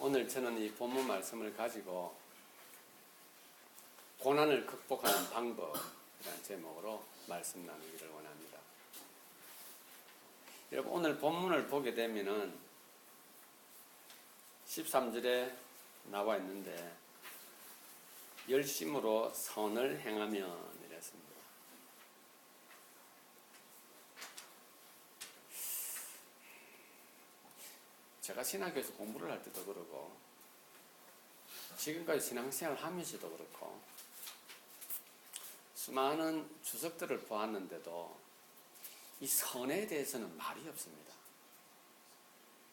오늘 저는 이 본문 말씀을 가지고 고난을 극복하는 방법이라는 제목으로 말씀 나누기를 원합니다. 여러분, 오늘 본문을 보게 되면은 13절에 나와 있는데 열심으로 선을 행하면 이랬습니다. 제가 신학교에서 공부를 할 때도 그러고 지금까지 신앙생활을 하면서도 그렇고 수많은 주석들을 보았는데도 이 선에 대해서는 말이 없습니다.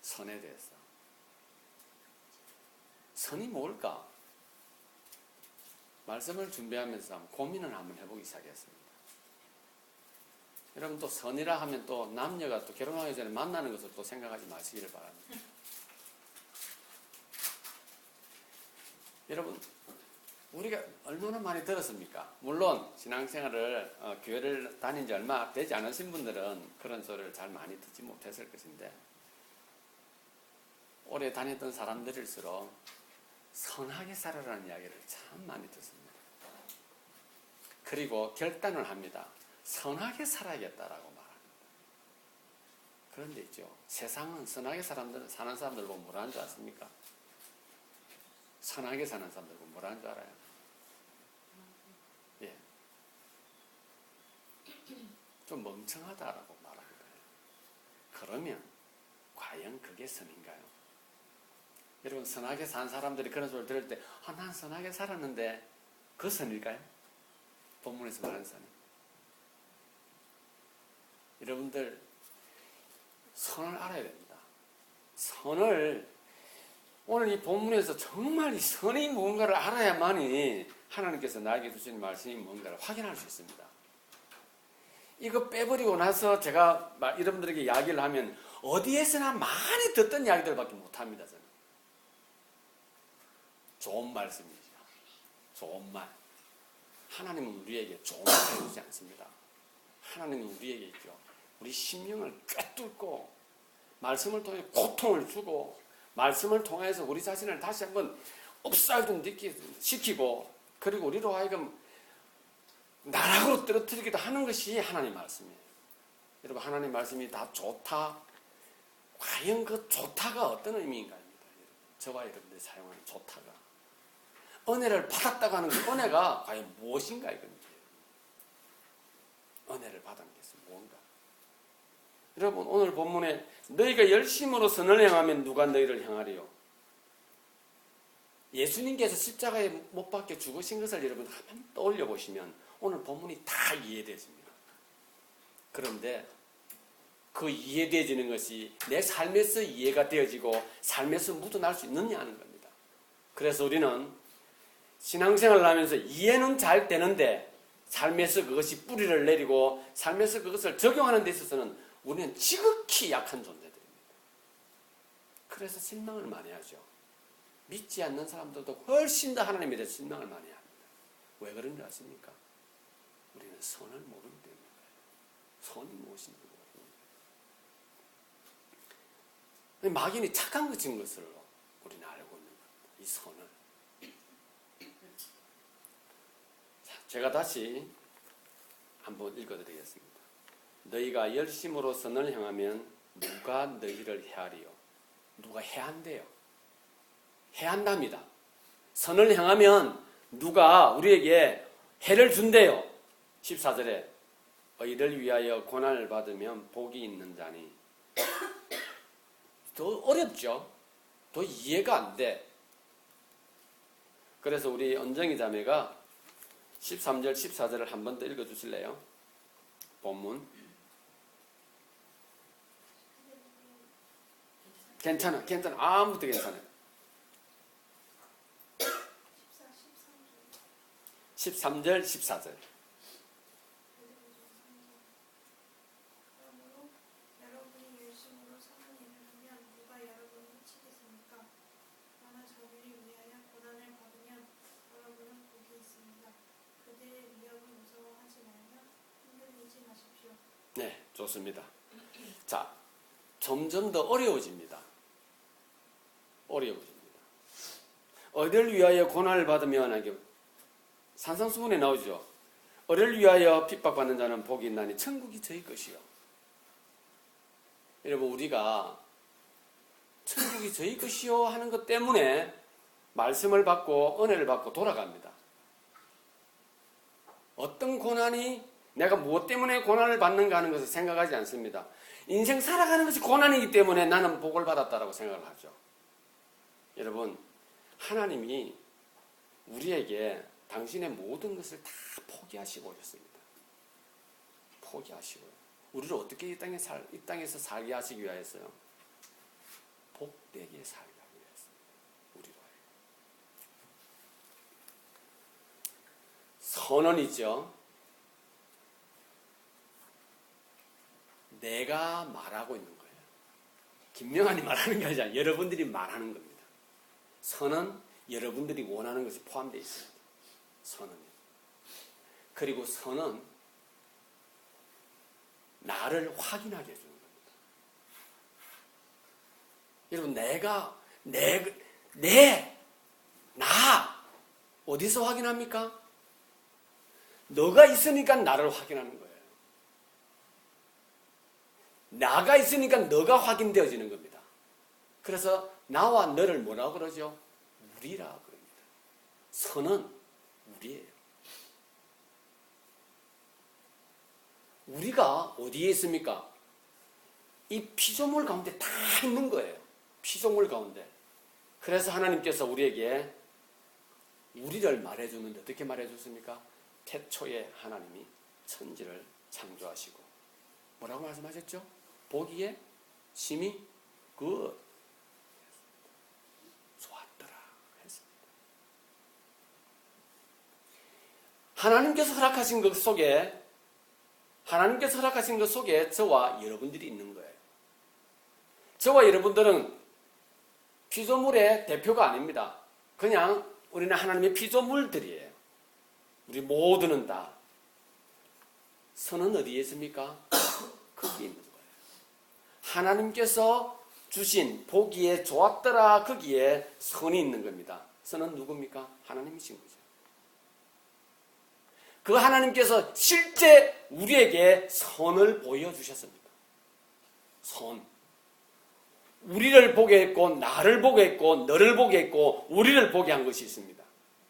선에 대해서. 선이 뭘까? 말씀을 준비하면서 고민을 한번 해보기 시작했습니다. 여러분, 또 선이라 하면 또 남녀가 또 결혼하기 전에 만나는 것을 또 생각하지 마시기를 바랍니다. 여러분, 우리가 얼마나 많이 들었습니까? 물론 신앙생활을 교회를 다닌 지 얼마 되지 않으신 분들은 그런 소리를 잘 많이 듣지 못했을 것인데 오래 다녔던 사람들일수록 선하게 살아라는 이야기를 참 많이 듣습니다. 그리고 결단을 합니다. 선하게 살아야겠다라고 말합니다. 그런데 있죠, 세상은 선하게 사는 사람들 보고 뭐라는 줄 아십니까? 선하게 사는 사람들 보고 뭐라는 줄 알아요? 예, 좀 멍청하다라고 말합니다. 그러면 과연 그게 선인가요? 여러분, 선하게 산 사람들이 그런 소리를 들을 때 난 선하게 살았는데 그 선일까요? 본문에서 말하는 선이. 여러분들, 선을 알아야 됩니다. 선을, 오늘 이 본문에서 정말 이 선이 무언가를 알아야만이 하나님께서 나에게 주신 말씀이 뭔가를 확인할 수 있습니다. 이거 빼버리고 나서 제가 여러분들에게 이야기를 하면 어디에서나 많이 듣던 이야기들밖에 못합니다. 저는. 좋은 말씀이죠. 좋은 말. 하나님은 우리에게 좋은 말을 해주지 않습니다. 하나님은 우리에게 있죠, 우리 심령을 꿰뚫고 말씀을 통해 고통을 주고 말씀을 통해서 우리 자신을 다시 한번 업사이드 시키고 그리고 우리로 하여금 나락으로 떨어뜨리기도 하는 것이 하나님 말씀이에요. 여러분, 하나님 말씀이 다 좋다. 과연 그 좋다가 어떤 의미인가입니다. 저와 여러분들이 사용하는 좋다가. 은혜를 받았다고 하는 그 은혜가 과연 무엇인가 이겁니다. 은혜를 받은 것은 무엇인가? 여러분, 오늘 본문에 너희가 열심으로 선을 행하면 누가 너희를 향하리요? 예수님께서 십자가에 못 박혀 죽으신 것을 여러분 한번 떠올려 보시면 오늘 본문이 다 이해되십니다. 그런데 그 이해되어지는 것이 내 삶에서 이해가 되어지고 삶에서 묻어날 수 있느냐 하는 겁니다. 그래서 우리는 신앙생활을 하면서 이해는 잘 되는데 삶에서 그것이 뿌리를 내리고 삶에서 그것을 적용하는 데 있어서는 우리는 지극히 약한 존재들입니다. 그래서 실망을 많이 하죠. 믿지 않는 사람들도 훨씬 더 하나님에 대해서 실망을 많이 합니다. 왜 그런 줄 아십니까? 우리는 선을 모르기 때문입니다. 선이 무엇인지 모릅니다. 막연히 착한 것인 것으로 우리는 알고 있는 겁니다. 이 선을. 제가 다시 한번 읽어드리겠습니다. 너희가 열심으로 선을 행하면 누가 너희를 해하리요? 누가 해한대요? 해한답니다. 선을 행하면 누가 우리에게 해를 준대요. 14절에 너희를 위하여 고난을 받으면 복이 있는 자니. 더 어렵죠? 더 이해가 안 돼. 그래서 우리 언정이 자매가 13절, 14절을 한 번 더 읽어주실래요? 본문. 괜찮아. 아무것도 괜찮아요. 13절, 14절. 네, 좋습니다. 자, 점점 더 어려워집니다. 어려워집니다. 어를 위하여 고난을 받으면 이게 산상수훈에 나오죠. 어를 위하여 핍박받는 자는 복이 있나니 천국이 저희 것이요. 여러분 우리가 천국이 저희 것이요 하는 것 때문에 말씀을 받고 은혜를 받고 돌아갑니다. 어떤 고난이 내가 무엇 때문에 고난을 받는가 하는 것을 생각하지 않습니다. 인생 살아가는 것이 고난이기 때문에 나는 복을 받았다라고 생각을 하죠. 여러분 하나님이 우리에게 당신의 모든 것을 다 포기하시고 오셨습니다. 포기하시고요. 우리를 어떻게 이 땅에서 살게 하시기 위하였어요? 복되게 살게 하기 위하였습니다. 우리로 하여금. 선언이죠. 내가 말하고 있는 거예요. 김명환이 말하는 게 아니라 여러분들이 말하는 겁니다. 선은 여러분들이 원하는 것이 포함되어 있습니다. 선은. 그리고 선은 나를 확인하게 해주는 겁니다. 여러분 나 어디서 확인합니까? 너가 있으니까 나를 확인하는 거예요. 나가 있으니까 너가 확인되어지는 겁니다. 그래서 나와 너를 뭐라고 그러죠? 우리라 그럽니다. 선은 우리예요. 우리가 어디에 있습니까? 이 피조물 가운데 다 있는 거예요. 피조물 가운데. 그래서 하나님께서 우리에게 우리를 말해주는데 어떻게 말해줬습니까? 태초에 하나님이 천지를 창조하시고 뭐라고 말씀하셨죠? 보기에 심히 좋았더라 했습니다. 하나님께서 허락하신 것 속에 저와 여러분들이 있는 거예요. 저와 여러분들은 피조물의 대표가 아닙니다. 그냥 우리는 하나님의 피조물들이에요. 우리 모두는 다. 선은 어디에 있습니까? 거기에 있는 거예요. 하나님께서 주신 보기에 좋았더라 거기에 선이 있는 겁니다. 선은 누굽니까? 하나님이신 거죠. 그 하나님께서 실제 우리에게 선을 보여주셨습니다. 선. 우리를 보게 했고 나를 보게 했고 너를 보게 했고 우리를 보게 한 것이 있습니다.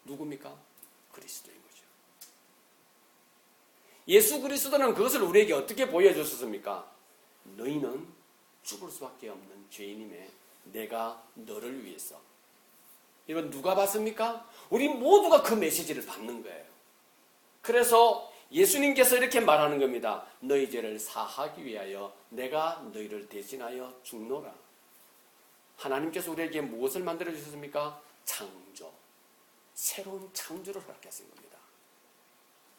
누굽니까? 그리스도인 거죠. 예수 그리스도는 그것을 우리에게 어떻게 보여주셨습니까? 너희는 죽을 수밖에 없는 죄인임에 내가 너를 위해서. 이건 누가 받습니까? 우리 모두가 그 메시지를 받는 거예요. 그래서 예수님께서 이렇게 말하는 겁니다. 너희 죄를 사하기 위하여 내가 너희를 대신하여 죽노라. 하나님께서 우리에게 무엇을 만들어 주셨습니까? 창조. 새로운 창조를 허락하신 겁니다.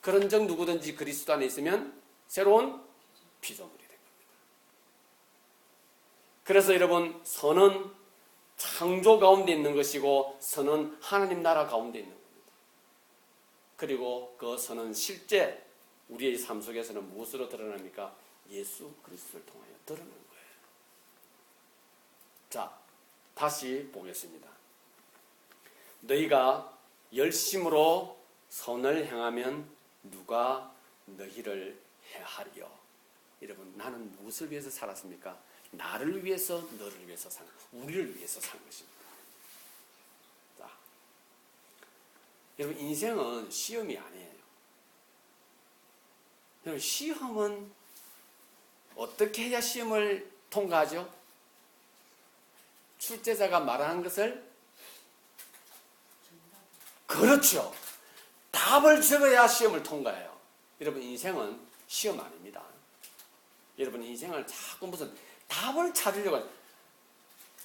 그런즉 누구든지 그리스도 안에 있으면 새로운 피조물이 된 겁니다. 그래서 여러분 선은 창조 가운데 있는 것이고 선은 하나님 나라 가운데 있는 겁니다. 그리고 그 선은 실제 우리의 삶 속에서는 무엇으로 드러납니까? 예수 그리스도를 통하여 드러나는 거예요. 자, 다시 보겠습니다. 너희가 열심으로 선을 행하면 누가 너희를 해하리요. 여러분 나는 무엇을 위해서 살았습니까? 나를 위해서 너를 위해서 산 우리를 위해서 산 것입니다. 자, 여러분 인생은 시험이 아니에요. 여러분 시험은 어떻게 해야 시험을 통과하죠? 출제자가 말하는 것을 그렇죠. 답을 적어야 시험을 통과해요. 여러분 인생은 시험 아닙니다. 여러분 인생을 자꾸 무슨 답을 찾으려고 해요.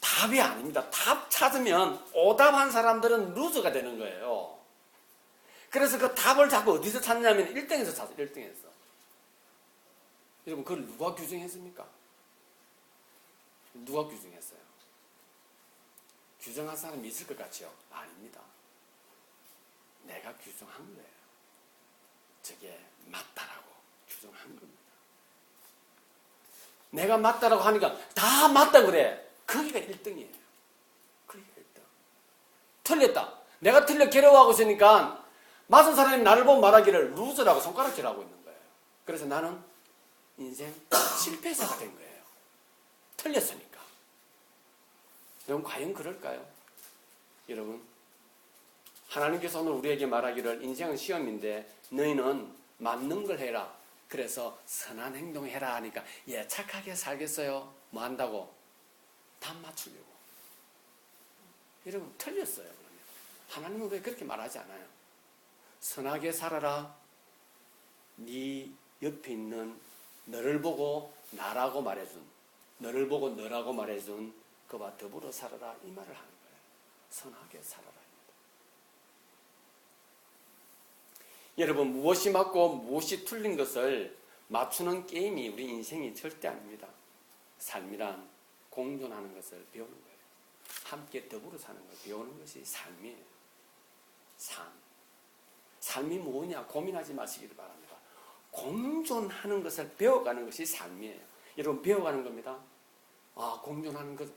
답이 아닙니다. 답 찾으면 오답한 사람들은 루저가 되는 거예요. 그래서 그 답을 자꾸 어디서 찾냐면 1등에서 찾아요. 1등에서. 여러분 그걸 누가 규정했습니까? 누가 규정했어요? 규정한 사람이 있을 것 같죠? 아닙니다. 내가 규정한 거예요. 저게 맞다라고 규정한 겁니다. 내가 맞다라고 하니까 다 맞다 그래. 거기가 1등이에요. 거기가 1등. 틀렸다. 내가 틀려 괴로워하고 있으니까 맞은 사람이 나를 보고 말하기를 루저라고 손가락질하고 있는 거예요. 그래서 나는 인생 실패자가 된 거예요. 틀렸으니까. 여러분 과연 그럴까요? 여러분 하나님께서 오늘 우리에게 말하기를 인생은 시험인데 너희는 맞는 걸 해라. 그래서 선한 행동 해라 하니까 예 착하게 살겠어요. 뭐 한다고? 답 맞추려고. 여러분 틀렸어요. 그러면 하나님은 왜 그렇게 말하지 않아요? 선하게 살아라. 네 옆에 있는 너를 보고 나라고 말해준, 너를 보고 너라고 말해준 그와 더불어 살아라 이 말을 하는 거예요. 선하게 살아라. 여러분 무엇이 맞고 무엇이 틀린 것을 맞추는 게임이 우리 인생이 절대 아닙니다. 삶이란 공존하는 것을 배우는 거예요. 함께 더불어 사는 걸 배우는 것이 삶이에요. 삶이 뭐냐 고민하지 마시기를 바랍니다. 공존하는 것을 배워가는 것이 삶이에요. 여러분 배워가는 겁니다. 공존하는 것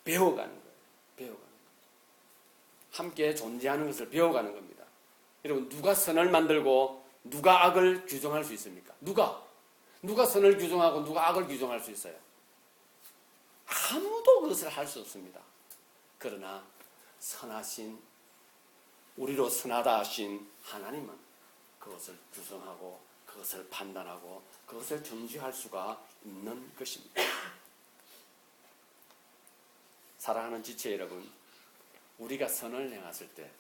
배워가는 거예요. 배워가는 거예요. 함께 존재하는 것을 배워가는 겁니다. 여러분 누가 선을 만들고 누가 악을 규정할 수 있습니까? 누가 선을 규정하고 누가 악을 규정할 수 있어요? 아무도 그것을 할 수 없습니다. 그러나 선하신 우리로 선하다 하신 하나님은 그것을 규정하고 그것을 판단하고 그것을 정지할 수가 있는 것입니다. 사랑하는 지체 여러분, 우리가 선을 행했을 때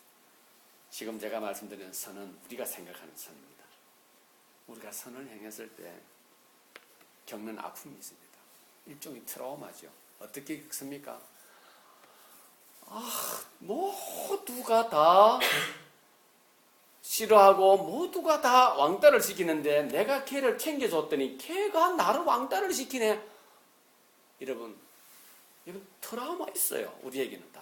지금 제가 말씀드리는 선은 우리가 생각하는 선입니다. 우리가 선을 행했을 때 겪는 아픔이 있습니다. 일종의 트라우마죠. 어떻게 겪습니까? 모두가 다 싫어하고 모두가 다 왕따를 시키는데 내가 걔를 챙겨줬더니 걔가 나를 왕따를 시키네. 여러분 트라우마 있어요. 우리에게는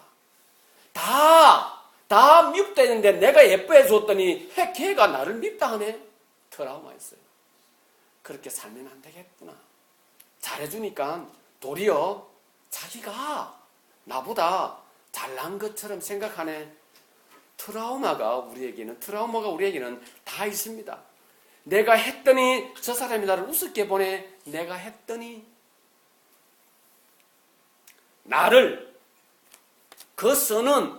다 밉다는데 내가 예뻐해 줬더니 걔가 나를 밉다 하네. 트라우마 있어요. 그렇게 살면 안 되겠구나. 잘해주니까 도리어 자기가 나보다 잘난 것처럼 생각하네. 트라우마가 우리에게는 다 있습니다. 내가 했더니 저 사람이 나를 우습게 보네. 내가 했더니 나를 그 선을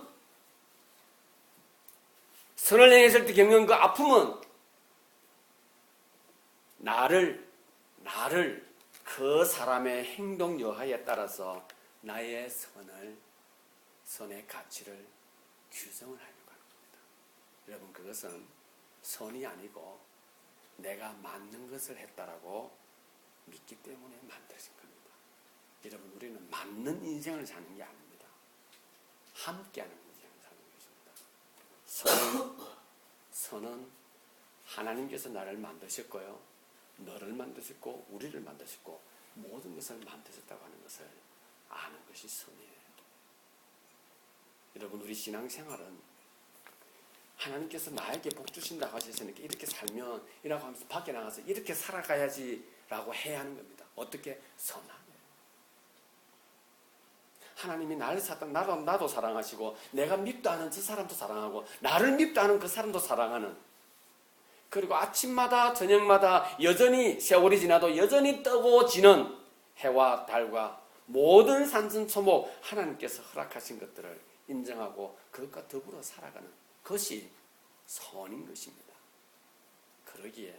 행했을 때 겪는 그 아픔은 나를 그 사람의 행동 여하에 따라서 나의 선의 가치를 규정을 하려고 하는 겁니다. 여러분 그것은 선이 아니고 내가 맞는 것을 했다라고 믿기 때문에 만들어진 겁니다. 여러분 우리는 맞는 인생을 사는 게 아닙니다. 함께하는 인생을 사는 것입니다. 선은 하나님께서 나를 만드셨고요. 너를 만드셨고 우리를 만드셨고 모든 것을 만드셨다고 하는 것을 아는 것이 선이에요. 여러분 우리 신앙생활은 하나님께서 나에게 복 주신다고 하셨으니까 이렇게 살면 이라고 하면서 밖에 나가서 이렇게 살아가야지라고 해야 하는 겁니다. 어떻게? 선하게. 하나님이 나를 나도 사랑하시고 내가 밉다 하는 저 사람도 사랑하고 나를 밉다 하는 그 사람도 사랑하는, 그리고 아침마다 저녁마다 여전히 세월이 지나도 여전히 뜨고 지는 해와 달과 모든 산천초목 하나님께서 허락하신 것들을 인정하고 그것과 더불어 살아가는 것이 선인 것입니다. 그러기에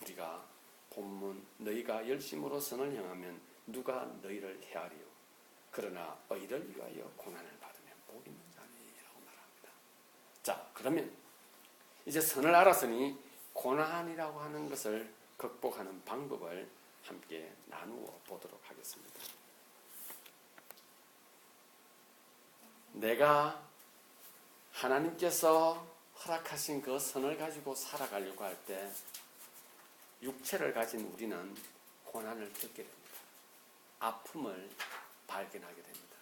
우리가 본문 너희가 열심으로 선을 행하면 누가 너희를 헤아리요 그러나 너희를 위하여 고난을 받으면 복 있는 자니라고 말합니다. 자, 그러면 이제 선을 알았으니 고난이라고 하는 것을 극복하는 방법을 함께 나누어 보도록 하겠습니다. 내가 하나님께서 허락하신 그 선을 가지고 살아가려고 할 때 육체를 가진 우리는 고난을 겪게 됩니다. 아픔을 발견하게 됩니다.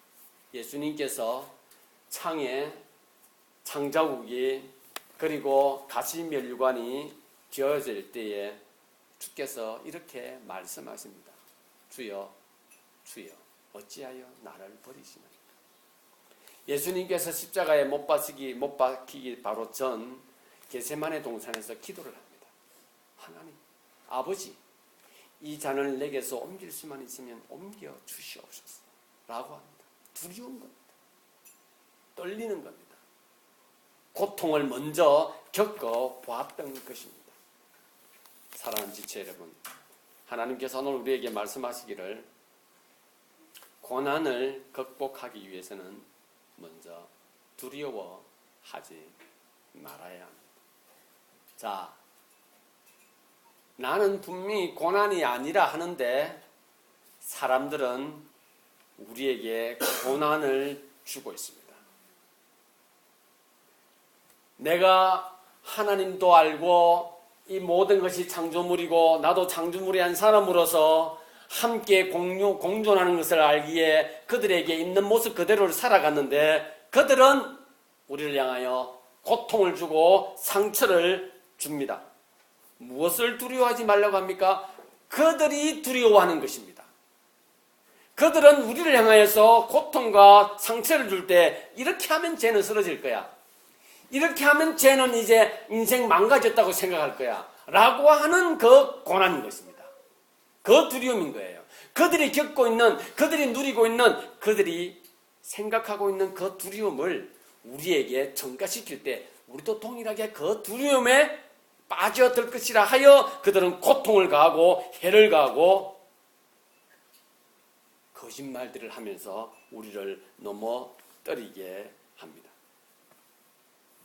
예수님께서 창에 창자국이 그리고 가시면류관이 지어질 때에 주께서 이렇게 말씀하십니다. 주여, 주여, 어찌하여 나를 버리시나이까? 예수님께서 십자가에 못 박히기 바로 전 겟세마네 동산에서 기도를 합니다. 하나님, 아버지, 이 잔을 내게서 옮길 수만 있으면 옮겨 주시옵소서 라고 합니다. 두려운 겁니다. 떨리는 겁니다. 고통을 먼저 겪어 보았던 것입니다. 사랑하는 지체 여러분, 하나님께서 오늘 우리에게 말씀하시기를 고난을 극복하기 위해서는 먼저 두려워하지 말아야 합니다. 자, 나는 분명히 고난이 아니라 하는데 사람들은 우리에게 고난을 주고 있습니다. 내가 하나님도 알고 이 모든 것이 창조물이고 나도 창조물의 한 사람으로서 함께 공존하는 것을 알기에 그들에게 있는 모습 그대로를 살아갔는데 그들은 우리를 향하여 고통을 주고 상처를 줍니다. 무엇을 두려워하지 말라고 합니까? 그들이 두려워하는 것입니다. 그들은 우리를 향하여서 고통과 상처를 줄 때 이렇게 하면 쟤는 쓰러질 거야. 이렇게 하면 쟤는 이제 인생 망가졌다고 생각할 거야. 라고 하는 그 고난인 것입니다. 그 두려움인 거예요. 그들이 겪고 있는, 그들이 누리고 있는, 그들이 생각하고 있는 그 두려움을 우리에게 전가시킬 때 우리도 동일하게 그 두려움에 빠져들 것이라 하여 그들은 고통을 가하고 해를 가하고 거짓말들을 하면서 우리를 넘어뜨리게 합니다.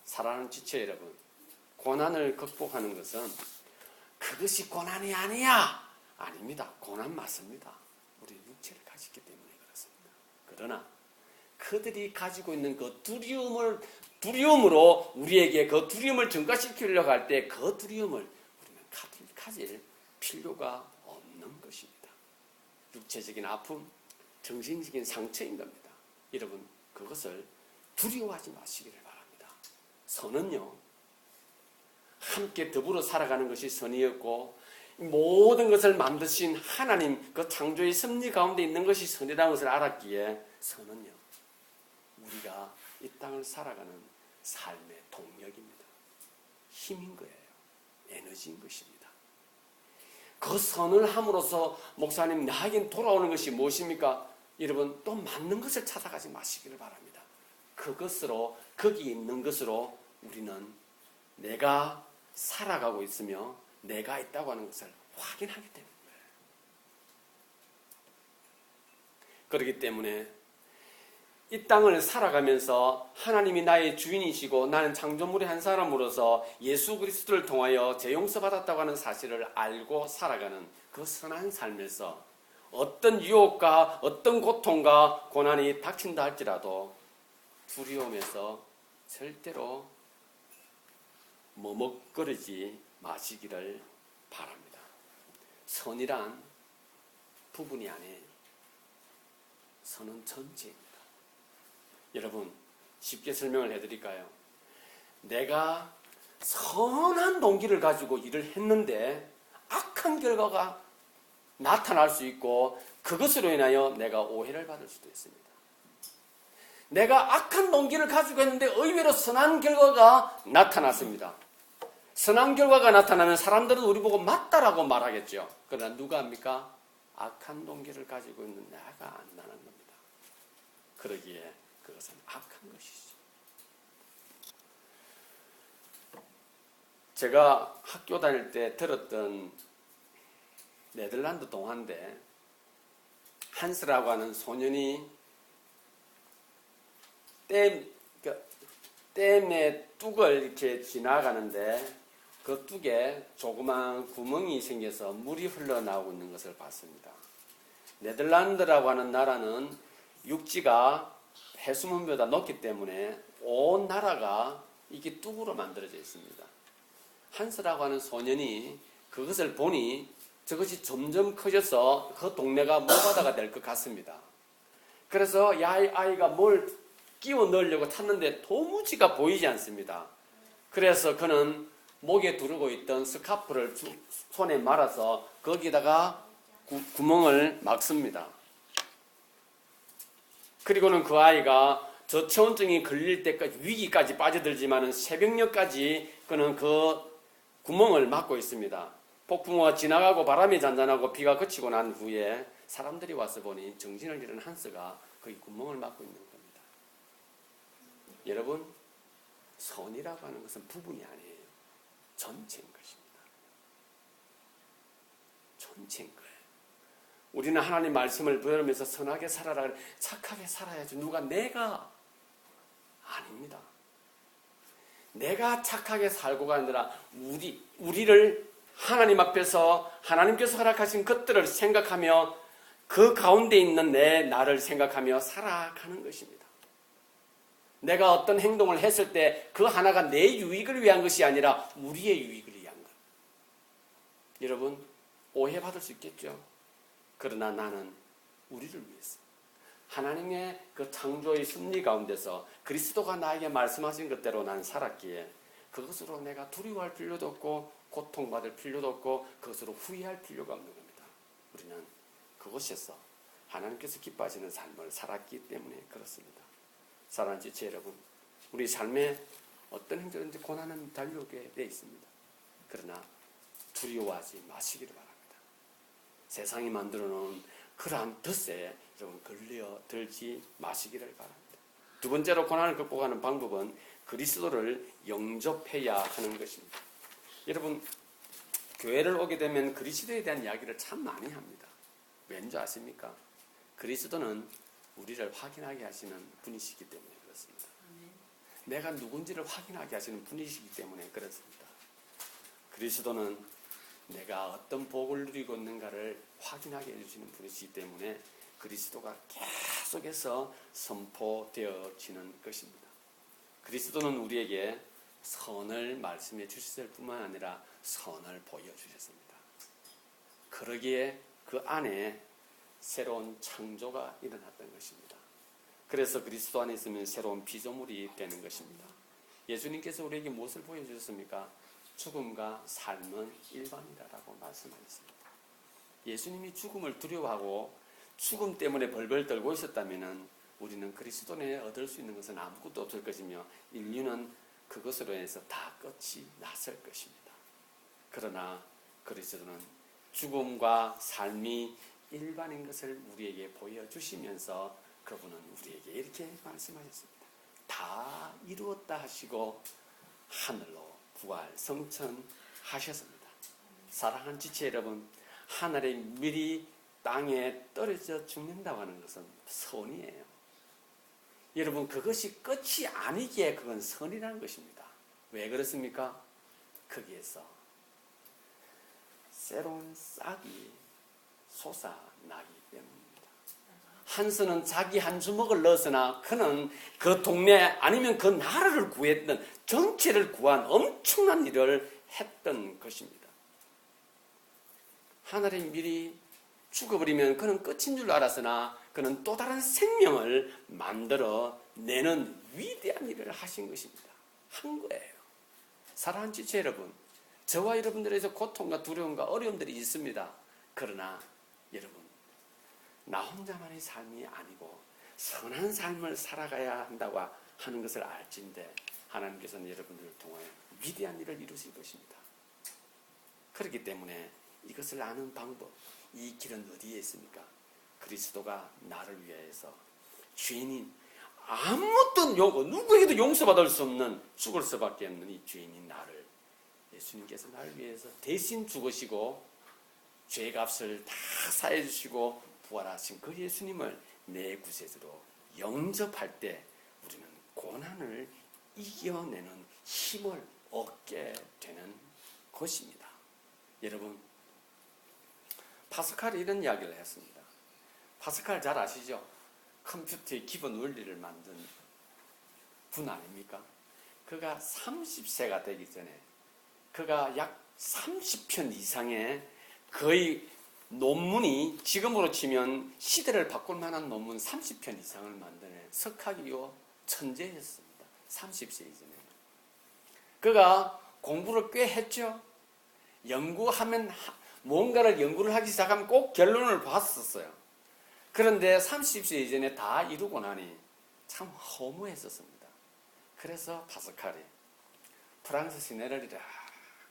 사랑하는 지체 여러분, 고난을 극복하는 것은 그것이 고난이 아니야. 아닙니다. 고난 맞습니다. 우리 육체를 가졌기 때문에 그렇습니다. 그러나 그들이 가지고 있는 그 두려움으로 우리에게 그 두려움을 증가시키려고 할 때 그 두려움을 우리는 가질 필요가 없는 것입니다. 육체적인 아픔, 정신적인 상처인 겁니다. 여러분, 그것을 두려워하지 마시기를 바랍니다. 선은요, 함께 더불어 살아가는 것이 선이었고 모든 것을 만드신 하나님 그 창조의 섭리 가운데 있는 것이 선이라는 것을 알았기에 선은요, 우리가 이 땅을 살아가는 삶의 동력입니다. 힘인 거예요. 에너지인 것입니다. 그 선을 함으로써 목사님 나에겐 돌아오는 것이 무엇입니까? 여러분, 또 맞는 것을 찾아가지 마시기를 바랍니다. 그것으로, 거기 있는 것으로 우리는 내가 살아가고 있으며 내가 있다고 하는 것을 확인하기 때문입니다. 그렇기 때문에 이 땅을 살아가면서 하나님이 나의 주인이시고 나는 창조물의 한 사람으로서 예수 그리스도를 통하여 죄 용서받았다고 하는 사실을 알고 살아가는 그 선한 삶에서 어떤 유혹과 어떤 고통과 고난이 닥친다 할지라도 두려움에서 절대로 머뭇거리지 마시기를 바랍니다. 선이란 부분이 아니에요. 선은 전체입니다. 여러분, 쉽게 설명을 해드릴까요? 내가 선한 동기를 가지고 일을 했는데 악한 결과가 나타날 수 있고 그것으로 인하여 내가 오해를 받을 수도 있습니다. 내가 악한 동기를 가지고 했는데 의외로 선한 결과가 나타났습니다. 선한 결과가 나타나면 사람들은 우리 보고 맞다라고 말하겠죠. 그러나 누가 합니까? 악한 동기를 가지고 있는 내가 안다는 겁니다. 그러기에 그것은 악한 것이죠. 제가 학교 다닐 때 들었던 네덜란드 동화인데 한스라고 하는 소년이 댐의 뚝을 이렇게 지나가는데 그 뚝에 조그마한 구멍이 생겨서 물이 흘러나오고 있는 것을 봤습니다. 네덜란드라고 하는 나라는 육지가 해수면보다 높기 때문에 온 나라가 이게 뚝으로 만들어져 있습니다. 한스라고 하는 소년이 그것을 보니 저것이 점점 커져서 그 동네가 물바다가 될 것 같습니다. 그래서 아이가 뭘 끼워 넣으려고 탔는데 도무지가 보이지 않습니다. 그래서 그는 목에 두르고 있던 스카프를 손에 말아서 거기다가 구멍을 막습니다. 그리고는 그 아이가 저체온증이 걸릴 때까지 위기까지 빠져들지만은 새벽녘까지 그는 그 구멍을 막고 있습니다. 폭풍우가 지나가고 바람이 잔잔하고 비가 그치고 난 후에 사람들이 와서 보니 정신을 잃은 한스가 거기 구멍을 막고 있는 겁니다. 여러분, 선이라고 하는 것은 부분이 아니에요. 전체인 것입니다. 전체인 거예요. 우리는 하나님 말씀을 들으면서 선하게 살아라 그래. 착하게 살아야지. 누가 내가 아닙니다. 내가 착하게 살고가 아니라 우리를 하나님 앞에서 하나님께서 허락하신 것들을 생각하며 그 가운데 있는 나를 생각하며 살아가는 것입니다. 내가 어떤 행동을 했을 때 그 하나가 내 유익을 위한 것이 아니라 우리의 유익을 위한 것. 여러분, 오해받을 수 있겠죠? 그러나 나는 우리를 위해서 하나님의 그 창조의 섭리 가운데서 그리스도가 나에게 말씀하신 것대로 난 살았기에 그것으로 내가 두려워할 필요도 없고 고통받을 필요도 없고 그것으로 후회할 필요가 없는 겁니다. 우리는 그곳에서 하나님께서 기뻐하시는 삶을 살았기 때문에 그렇습니다. 사랑하는 지체 여러분, 우리 삶에 어떤 힘든지 고난은 달려오게 되어 있습니다. 그러나 두려워하지 마시기를 바랍니다. 세상이 만들어 놓은 그러한 덫에 여러분 걸려들지 마시기를 바랍니다. 두 번째로 고난을 극복하는 방법은 그리스도를 영접해야 하는 것입니다. 여러분, 교회를 오게 되면 그리스도에 대한 이야기를 참 많이 합니다. 왠지 아십니까? 그리스도는 우리를 확인하게 하시는 분이시기 때문에 그렇습니다. 내가 누군지를 확인하게 하시는 분이시기 때문에 그렇습니다. 그리스도는 내가 어떤 복을 누리고 있는가를 확인하게 해주시는 분이시기 때문에 그리스도가 계속해서 선포되어지는 것입니다. 그리스도는 우리에게 선을 말씀해 주셨을 뿐만 아니라 선을 보여주셨습니다. 그러기에 그 안에 새로운 창조가 일어났던 것입니다. 그래서 그리스도 안에 있으면 새로운 피조물이 되는 것입니다. 예수님께서 우리에게 무엇을 보여주셨습니까? 죽음과 삶은 일반이라고 말씀하셨습니다. 예수님이 죽음을 두려워하고 죽음 때문에 벌벌 떨고 있었다면 우리는 그리스도 내에 얻을 수 있는 것은 아무것도 없을 것이며 인류는 그것으로 인해서 다 끝이 났을 것입니다. 그러나 그리스도는 죽음과 삶이 일반인 것을 우리에게 보여주시면서 그분은 우리에게 이렇게 말씀하셨습니다. 다 이루었다 하시고 하늘로 부활 성천하셨습니다. 사랑하는 지체 여러분, 하늘의 밀이 땅에 떨어져 죽는다고 하는 것은 선이에요. 여러분, 그것이 끝이 아니기에 그건 선이라는 것입니다. 왜 그렇습니까? 거기에서 새로운 싹이 솟아나기 때문입니다. 한스는 자기 한 주먹을 넣었으나 그는 그 동네 아니면 그 나라를 구했던 전체를 구한 엄청난 일을 했던 것입니다. 하늘의 밀이 죽어버리면 그는 끝인 줄 알았으나 그는 또 다른 생명을 만들어 내는 위대한 일을 하신 것입니다. 한 거예요. 사랑하는 지체 여러분, 저와 여러분들에서 고통과 두려움과 어려움들이 있습니다. 그러나 여러분, 나 혼자만의 삶이 아니고 선한 삶을 살아가야 한다고 하는 것을 알진대 하나님께서는 여러분들을 통하여 위대한 일을 이루실 것입니다. 그렇기 때문에 이것을 아는 방법, 이 길은 어디에 있습니까? 그리스도가 나를 위해서 죄인인 아무것도 누구에게도 용서받을 수 없는 죽을 수밖에 없는 이 죄인인 나를 예수님께서 나를 위해서 대신 죽으시고 죄값을 다 사해 주시고 부활하신 그 예수님을 내 구세주로 영접할 때 우리는 고난을 이겨내는 힘을 얻게 되는 것입니다. 여러분, 파스칼이 이런 이야기를 했습니다. 파스칼 잘 아시죠? 컴퓨터의 기본 원리를 만든 분 아닙니까? 그가 30세가 되기 전에 그가 약 30편 이상의 거의 논문이 지금으로 치면 시대를 바꿀 만한 논문 30편 이상을 만드는 석학이요 천재였습니다. 30세 이전에. 그가 공부를 꽤 했죠. 연구하면 뭔가를 연구를 하기 시작하면 꼭 결론을 봤었어요. 그런데 30세 이전에 다 이루고 나니 참 허무했었습니다. 그래서 파스칼이 프랑스 시내를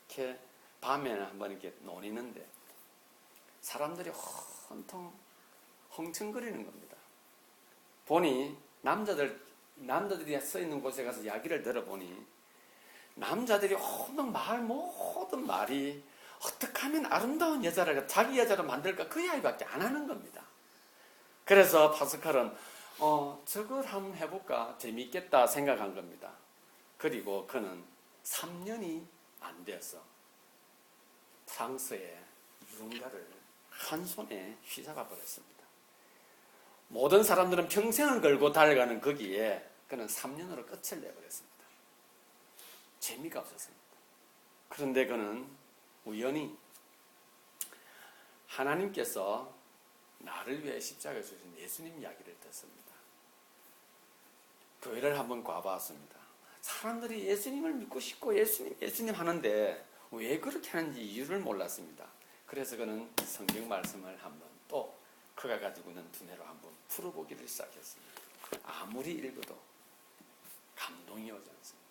이렇게 밤에는 한번 이렇게 노니는데 사람들이 온통 흥청거리는 겁니다. 보니 남자들이 서 있는 곳에 가서 이야기를 들어보니 남자들이 온통 모든 말이 어떻게 하면 아름다운 여자를 자기 여자로 만들까 그 이야기밖에 안 하는 겁니다. 그래서 파스칼은 저걸 한번 해볼까 재미있겠다 생각한 겁니다. 그리고 그는 3년이 안 되어서 프랑스의 유흥가를 한 손에 휘잡아 버렸습니다. 모든 사람들은 평생을 걸고 달려가는 거기에 그는 3년으로 끝을 내버렸습니다. 재미가 없었습니다. 그런데 그는 우연히 하나님께서 나를 위해 십자가에 주신 예수님 이야기를 듣습니다. 교회를 한번 가봤습니다. 사람들이 예수님을 믿고 싶고 예수님 하는데 왜 그렇게 하는지 이유를 몰랐습니다. 그래서 그는 성경 말씀을 한번 또 그가 가지고 있는 두뇌로 한번 풀어보기를 시작했습니다. 아무리 읽어도 감동이 오지 않습니다.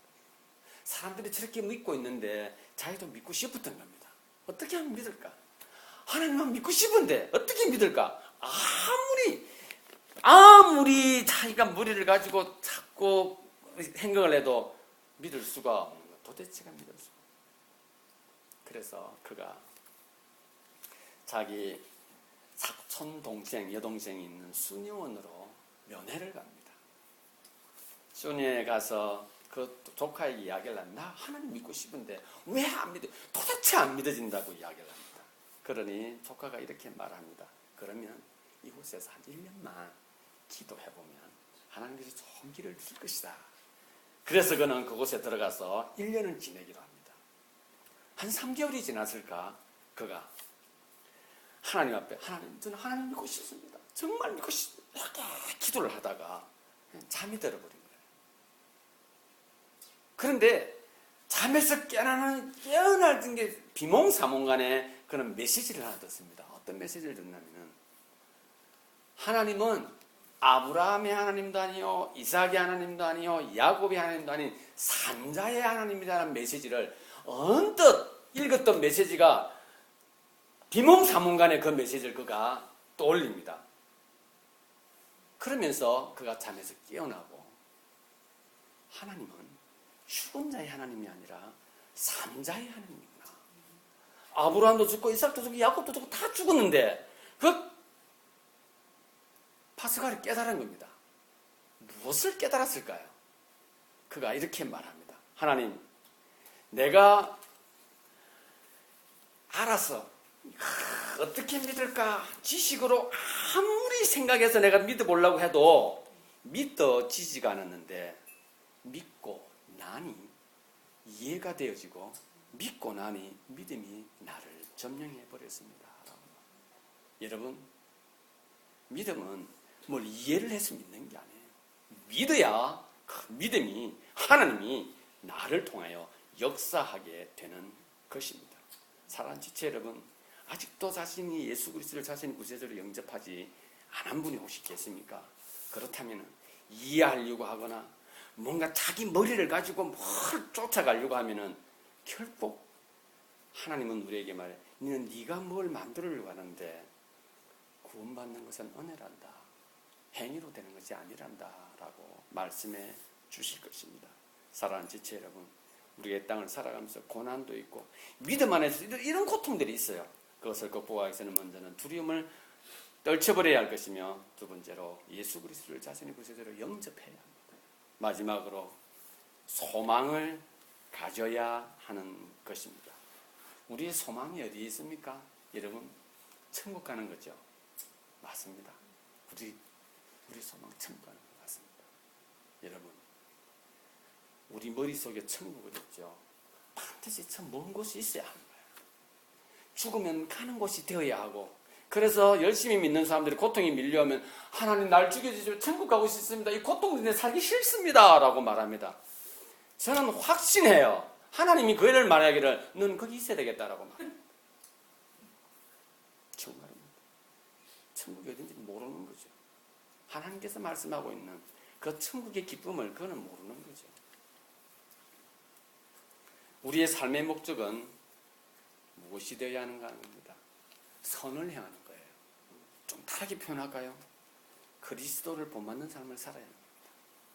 사람들이 저렇게 믿고 있는데 자기도 믿고 싶었던 겁니다. 어떻게 하면 믿을까? 하나님만 믿고 싶은데 어떻게 믿을까? 아무리 자기가 무리를 가지고 자꾸 생각을 해도 믿을 수가 없는 것. 도대체가 믿을 수가. 그래서 그가 자기 사촌 동생, 여동생이 있는 수녀원으로 면회를 갑니다. 수녀에 가서 그 조카에게 이야기를 합니다. 나 하나님 믿고 싶은데 왜 안 믿어? 도대체 안 믿어진다고 이야기를 합니다. 그러니 조카가 이렇게 말합니다. 그러면 이곳에서 한 1년만 기도해보면 하나님께서 좋은 길을 줄 것이다. 그래서 그는 그곳에 들어가서 1년을 지내기로 합니다. 한 3개월이 지났을까? 그가 하나님 앞에 저는 하나님 믿고 싶습니다. 정말 믿고 싶습니다. 이렇게 기도를 하다가 잠이 들어버린 거예요. 그런데 잠에서 깨어나는 게 비몽사몽간에 그는 메시지를 하나 듣습니다. 어떤 메시지를 듣냐면은 하나님은 아브라함의 하나님도 아니요, 이삭의 하나님도 아니요, 야곱의 하나님도 아닌 산자의 하나님이라는 메시지를 언뜻 읽었던 메시지가 비몽사몽간에 그 메시지를 그가 떠올립니다. 그러면서 그가 잠에서 깨어나고 하나님은 죽은 자의 하나님이 아니라 산자의 하나님이구나. 아브라함도 죽고 이삭도 죽고 야곱도 죽고 다 죽었는데 그 파스칼이 깨달은 겁니다. 무엇을 깨달았을까요? 그가 이렇게 말합니다. 하나님, 내가 알아서 어떻게 믿을까? 지식으로 아무리 생각해서 내가 믿어보려고 해도 믿어지지가 않았는데 믿고 나니 이해가 되어지고 믿고 나니 믿음이 나를 점령해 버렸습니다. 여러분, 믿음은 뭘 이해를 해서 믿는 게 아니에요. 믿어야 그 믿음이 하나님이 나를 통하여 역사하게 되는 것입니다. 사랑하는 지체 여러분, 아직도 자신이 예수 그리스도를 자신의 구세주로 영접하지 않은 분이 혹시 계십니까? 그렇다면 이해하려고 하거나 뭔가 자기 머리를 가지고 뭘 쫓아가려고 하면은 결국 하나님은 우리에게 말해, 너는 네가 뭘 만들려고 하는데 구원받는 것은 은혜란다. 행위로 되는 것이 아니란다 라고 말씀해 주실 것입니다. 사랑하는 지체 여러분, 우리가 이 땅을 살아가면서 고난도 있고 믿음 안에서 이런 고통들이 있어요. 그것을 극복하기 위해서는 먼저는 두려움을 떨쳐버려야 할 것이며, 두 번째로 예수 그리스도를 자신의 구세주로 영접해야 합니다. 마지막으로 소망을 가져야 하는 것입니다. 우리의 소망이 어디에 있습니까? 여러분, 천국 가는 거죠. 맞습니다. 우리 소망 천국 가는 것 같습니다. 여러분, 우리 머릿속에 천국을 있죠. 반드시 참 먼 곳이 있어야 하는 거예요. 죽으면 가는 곳이 되어야 하고, 그래서 열심히 믿는 사람들이 고통이 밀려오면 하나님 날 죽여주시면 천국 가고 싶습니다. 이 고통 때문에 살기 싫습니다. 라고 말합니다. 저는 확신해요. 하나님이 그 일을 말하기를 너는 거기 있어야 되겠다라고 말합니다. 정말입니다. 천국이 어딘지 모르는 거죠. 하나님께서 말씀하고 있는 그 천국의 기쁨을 그는 모르는 거죠. 우리의 삶의 목적은 무엇이 되어야 하는가 하는 겁니다. 선을 향하는 거예요. 좀 다르게 표현할까요? 그리스도를 본받는 삶을 살아야 합니다.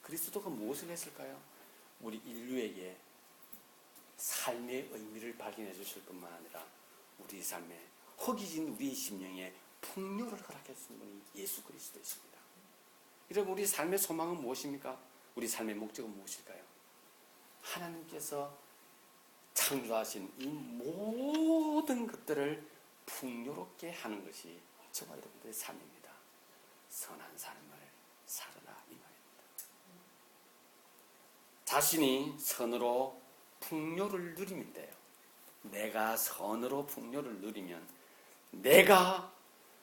그리스도가 무엇을 했을까요? 우리 인류에게 삶의 의미를 발견해 주실 뿐만 아니라 우리 삶에 허기진 우리의 심령에 풍요를 허락했던 분이 예수 그리스도이십니다. 여러분, 우리 삶의 소망은 무엇입니까? 우리 삶의 목적은 무엇일까요? 하나님께서 창조하신 이 모든 것들을 풍요롭게 하는 것이 저와 여러분들의 삶입니다. 선한 삶을 살아라 이 말입니다. 자신이 선으로 풍요를 누리면 돼요. 내가 선으로 풍요를 누리면 내가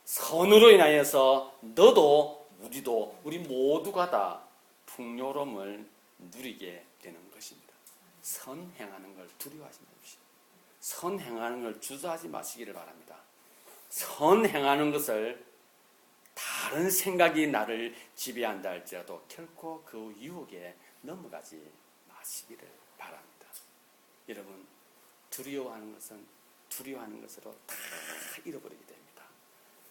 선으로 인하여서 너도 우리도 우리 모두가 다 풍요로움을 누리게 되는 것입니다. 선 행하는 걸 두려워하지 마십시오. 선 행하는 걸 주저하지 마시기를 바랍니다. 선 행하는 것을 다른 생각이 나를 지배한다 할지라도 결코 그 유혹에 넘어가지 마시기를 바랍니다. 여러분, 두려워하는 것은 두려워하는 것으로 다 잃어버리게 됩니다.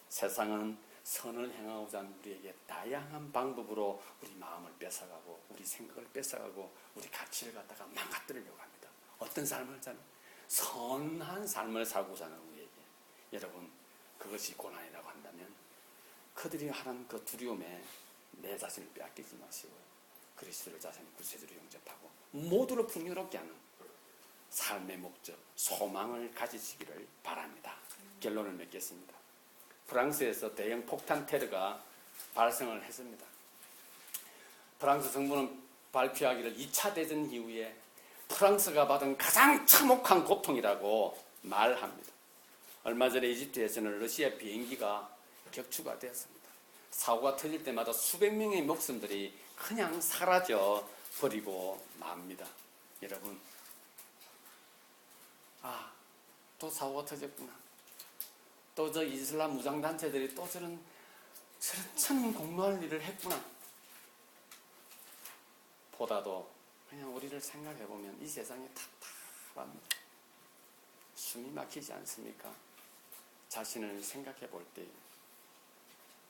세상은 선을 행하고자 하는 우리에게 다양한 방법으로 우리 마음을 뺏어가고 우리 생각을 뺏어가고 우리 가치를 갖다가 망가뜨리려고 합니다. 어떤 삶을 사는? 선한 삶을 살고자 하는 우리에게. 여러분, 그것이 고난이라고 한다면 그들이 하는 그 두려움에 내 자신을 빼앗기지 마시고 그리스도를 자신의 구세주로 영접하고 모두를 풍요롭게 하는 삶의 목적, 소망을 가지시기를 바랍니다. 결론을 맺겠습니다. 프랑스에서 대형 폭탄 테러가 발생을 했습니다. 프랑스 정부는 발표하기를 2차 대전 이후에 프랑스가 받은 가장 참혹한 고통이라고 말합니다. 얼마 전에 이집트에서는 러시아 비행기가 격추가 되었습니다. 사고가 터질 때마다 수백 명의 목숨들이 그냥 사라져 버리고 맙니다. 여러분, 또 사고가 터졌구나. 또 저 이슬람 무장단체들이 또 저런 천공로할 일을 했구나. 보다도 그냥 우리를 생각해보면 이 세상이 답답합니다. 숨이 막히지 않습니까? 자신을 생각해 볼 때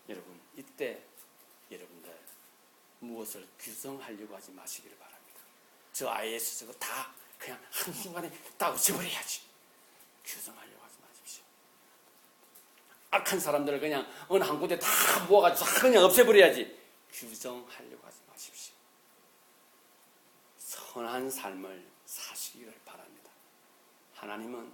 여러분, 이때 여러분들 무엇을 규정하려고 하지 마시기를 바랍니다. 저 IS 저거 다 그냥 한순간에 다 없애버려야지. 규정하려고 하지 마십시오. 악한 사람들을 그냥 어느 한 곳에 다 모아가지고 그냥 없애버려야지. 규정하려고 하지 마십시오. 선한 삶을 사시기를 바랍니다. 하나님은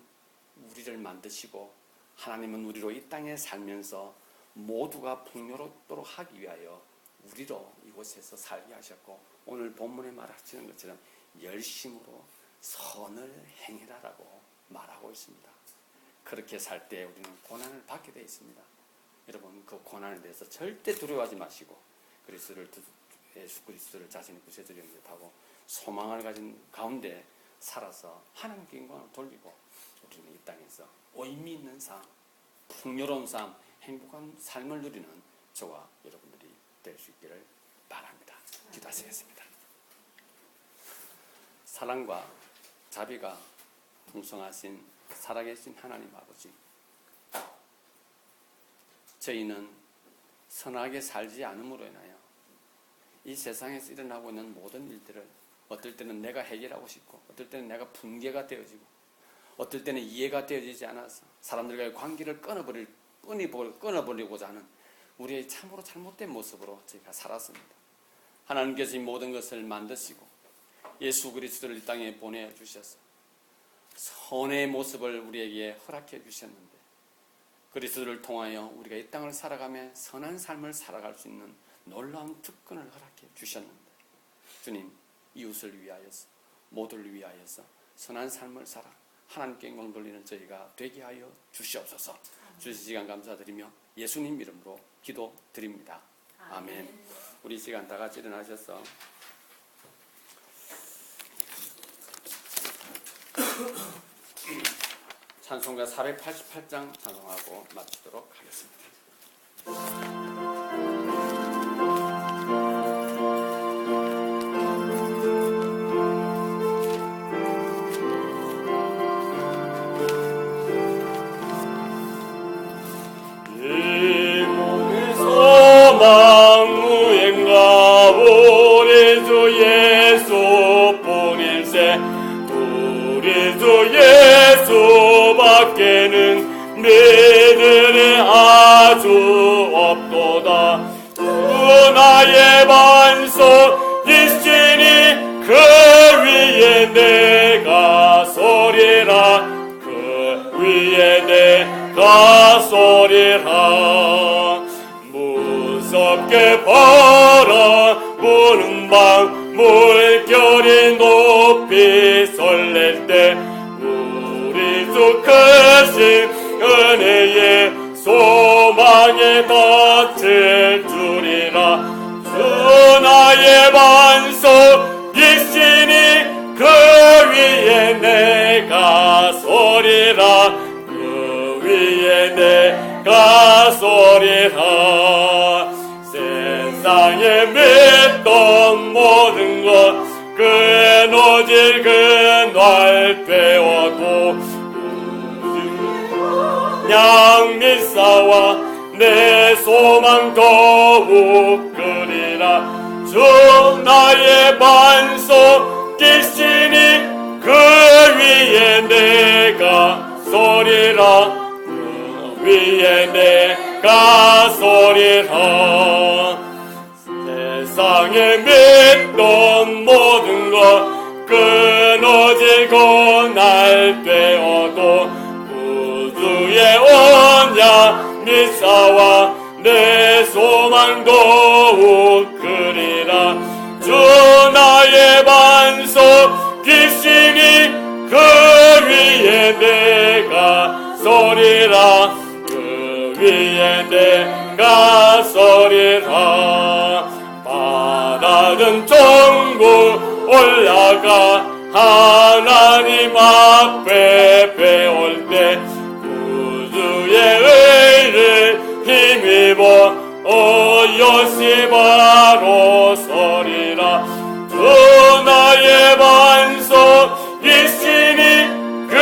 우리를 만드시고 하나님은 우리로 이 땅에 살면서 모두가 풍요롭도록 하기 위하여 우리로 이곳에서 살게 하셨고 오늘 본문에 말하시는 것처럼 열심으로 선을 행해라라고 말하고 있습니다. 그렇게 살 때 우리는 고난을 받게 되어 있습니다. 여러분, 그 고난에 대해서 절대 두려워하지 마시고 예수 그리스도를 자신의 구세주로 영접하고 소망을 가진 가운데 살아서 하나님께 영광을 돌리고 우리는 이 땅에서 의미 있는 삶, 풍요로운 삶, 행복한 삶을 누리는 저와 여러분들이 될 수 있기를 바랍니다. 기도하시겠습니다. 사랑과 자비가 풍성하신 살아계신 하나님 아버지, 저희는 선하게 살지 않음으로 인하여 이 세상에서 일어나고 있는 모든 일들을 어떨 때는 내가 해결하고 싶고 어떨 때는 내가 붕괴가 되어지고 어떨 때는 이해가 되어지지 않아서 사람들과의 관계를 끊어버리고자 하는 우리의 참으로 잘못된 모습으로 저희가 살았습니다. 하나님께서 이 모든 것을 만드시고 예수 그리스도를 이 땅에 보내주셔서 선의 모습을 우리에게 허락해 주셨는데 그리스도를 통하여 우리가 이 땅을 살아가며 선한 삶을 살아갈 수 있는 놀라운 특권을 허락해 주셨는데 주님, 이웃을 위하여서 모두를 위하여서 선한 삶을 살아 하나님께 영광 돌리는 저희가 되게 하여 주시옵소서. 주신 시간 감사드리며 예수님 이름으로 기도드립니다. 아멘. 우리 시간 다 같이 일어나셔서 찬송가 488장 찬송하고 마치도록 하겠습니다. 우리 주 예수뿐일세. 우리 주 예수밖에는 믿으리 아주 없도다. 주 나의 반석이시니 그 위에 내가 서리라. 그 위에 내가 서리라. 무섭게 바라보는 밤 물결이 높이 설렐 때 우리 주 크신 은혜의 소망에 닿을 줄이라. 주 나의 반석이시니 그 위에 내가 서리라. 그 위에 내가 서리라. 세상에 믿던 모든 것 끊어질 그날 되어도 양미사와 내 소망 더욱 그리라. 주 나의 반석이시니 그 위에 내가 서리라. 그 위에 내가 서리라. 세상에 믿던 모든 것 끊어지고 날 되어도 주의 언약 미사와 내 소망 더욱 그리라. 주 나의 반석이시니 그 위에 내가 서리라. 그 위에 내가 서리라. 바다든 천국 올라가 하나님 앞에 배울 때 구주의 의를 힘입어 오롯이 바로 서리라. 주 나의 반석이시니 그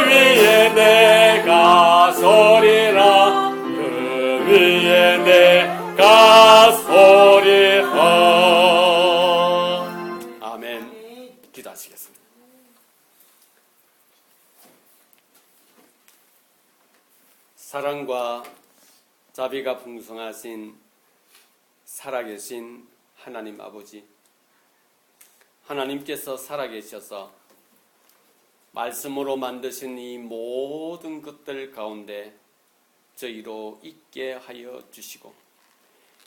위에 내가 서리라. 그 위에 내가 서리라. 아멘. 기도하시겠습니다. 사랑과 자비가 풍성하신 살아계신 하나님 아버지, 하나님께서 살아계셔서 말씀으로 만드신 이 모든 것들 가운데 저희로 있게 하여 주시고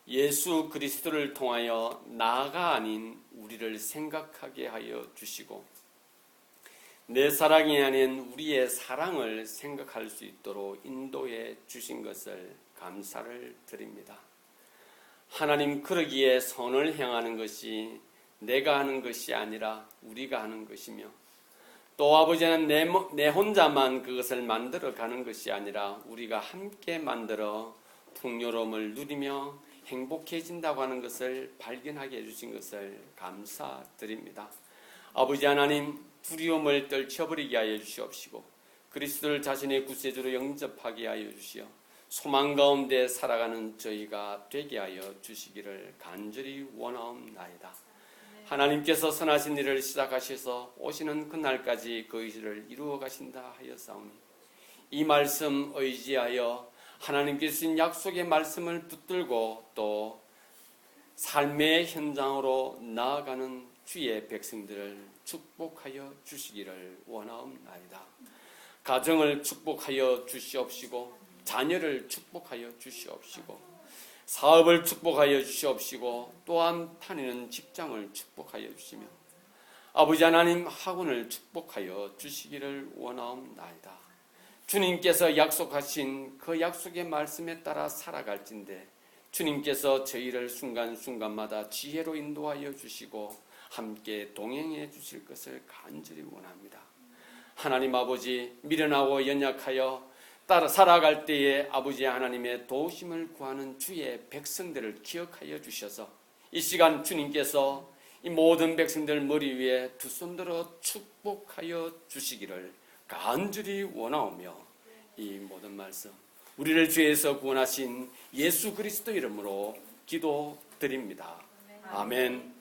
예수 그리스도를 통하여 나가 아닌 우리를 생각하게 하여 주시고 내 사랑이 아닌 우리의 사랑을 생각할 수 있도록 인도해 주신 것을 감사를 드립니다. 하나님, 그러기에 선을 행하는 것이 내가 하는 것이 아니라 우리가 하는 것이며 또 아버지는 내 혼자만 그것을 만들어 가는 것이 아니라 우리가 함께 만들어 풍요로움을 누리며 행복해진다고 하는 것을 발견하게 해주신 것을 감사드립니다. 아버지 하나님, 두려움을 떨쳐버리게 하여 주시옵시고 그리스도를 자신의 구세주로 영접하게 하여 주시어 소망 가운데 살아가는 저희가 되게 하여 주시기를 간절히 원하옵나이다. 하나님께서 선하신 일을 시작하셔서 오시는 그날까지 그 일을 이루어 가신다 하였사오니 이 말씀 의지하여 하나님께서 주신 약속의 말씀을 붙들고 또 삶의 현장으로 나아가는 주의 백성들을 축복하여 주시기를 원하옵나이다. 가정을 축복하여 주시옵시고 자녀를 축복하여 주시옵시고 사업을 축복하여 주시옵시고 또한 다니는 직장을 축복하여 주시며 아버지 하나님 학원을 축복하여 주시기를 원하옵나이다. 주님께서 약속하신 그 약속의 말씀에 따라 살아갈진대 주님께서 저희를 순간순간마다 지혜로 인도하여 주시고 함께 동행해 주실 것을 간절히 원합니다. 하나님 아버지, 미련하고 연약하여 따라 살아갈 때에 아버지 하나님의 도우심을 구하는 주의 백성들을 기억하여 주셔서 이 시간 주님께서 이 모든 백성들 머리 위에 두 손 들어 축복하여 주시기를 간절히 원하오며 이 모든 말씀 우리를 죄에서 구원하신 예수 그리스도 이름으로 기도드립니다. 아멘.